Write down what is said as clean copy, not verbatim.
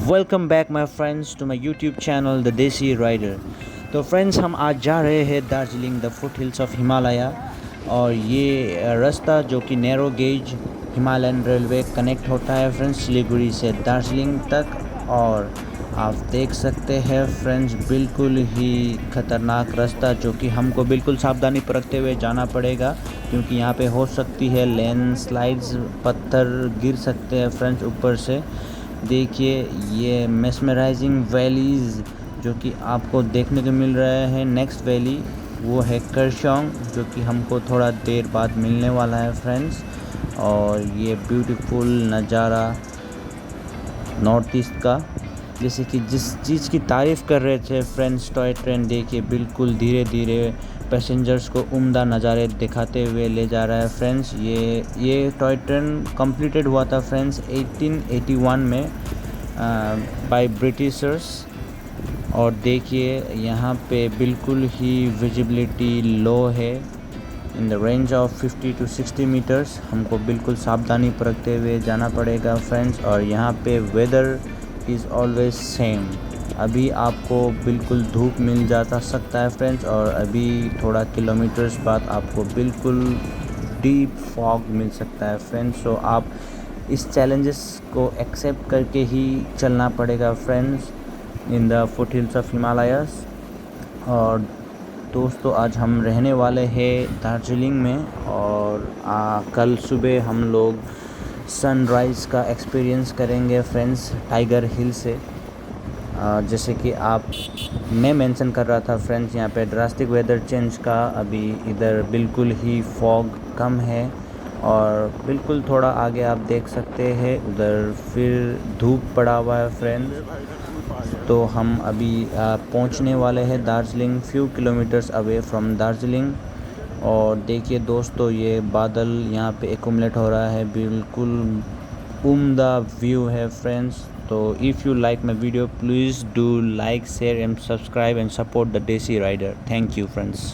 Welcome back my friends to my YouTube channel the Desi rider. तो friends, हम आज जा रहे हैं Darjeeling the foothills of Himalaya. और ये रास्ता जो कि narrow gauge Himalayan railway connect होता है फ्रेंड्स सिलीगुड़ी से दार्जिलिंग तक। और आप देख सकते हैं फ्रेंड्स, बिल्कुल ही ख़तरनाक रास्ता जो कि हमको बिल्कुल सावधानी बरतते हुए जाना पड़ेगा, क्योंकि यहाँ पे हो सकती है लैंडस्लाइड्स, पत्थर गिर सकते हैं फ्रेंड्स ऊपर से। देखिए ये मेस्मराइजिंग वैलीज़ जो कि आपको देखने को मिल रहा है। नेक्स्ट वैली वो है करशोंग, जो कि हमको थोड़ा देर बाद मिलने वाला है फ्रेंड्स। और ये ब्यूटीफुल नज़ारा नॉर्थ ईस्ट का, जैसे कि जिस चीज़ की तारीफ़ कर रहे थे फ्रेंड्स, टॉय ट्रेन देखिए बिल्कुल धीरे धीरे पैसेंजर्स को उम्दा नज़ारे दिखाते हुए ले जा रहा है फ्रेंड्स। ये टॉय ट्रेन कंप्लीटेड हुआ था फ्रेंड्स 1881 में बाय ब्रिटिशर्स। और देखिए यहाँ पे बिल्कुल ही विजिबिलिटी लो है, in the range of 50 to 60 metres. हमको बिल्कुल सावधानी बरतते हुए जाना पड़ेगा फ्रेंड्स। और यहाँ पे वेदर इज़ ऑलवेज सेम। अभी आपको बिल्कुल धूप मिल जाता सकता है फ्रेंड्स, और अभी थोड़ा किलोमीटर्स बाद आपको बिल्कुल डीप फॉग मिल सकता है फ्रेंड्स। सो आप इस चैलेंजेस को एक्सेप्ट करके ही चलना पड़ेगा friends in the foothills of Himalayas. और दोस्तों, आज हम रहने वाले हैं दार्जिलिंग में। और कल सुबह हम लोग सनराइज़ का एक्सपीरियंस करेंगे फ्रेंड्स टाइगर हिल से। जैसे कि मैं मेंशन कर रहा था फ्रेंड्स, यहाँ पे ड्रास्टिक वेदर चेंज का अभी इधर बिल्कुल ही फॉग कम है। और बिल्कुल थोड़ा आगे आप देख सकते हैं उधर फिर धूप पड़ा हुआ है फ्रेंड्स। तो हम अभी पहुंचने वाले हैं Darjeeling, few kilometres away from Darjeeling. और देखिए दोस्तों, ये बादल यहाँ पे एक्यूमुलेट हो रहा है, बिल्कुल उम्दा व्यू है फ्रेंड्स। तो if you like my video, please do like, share and subscribe and support the Desi rider. Thank you friends.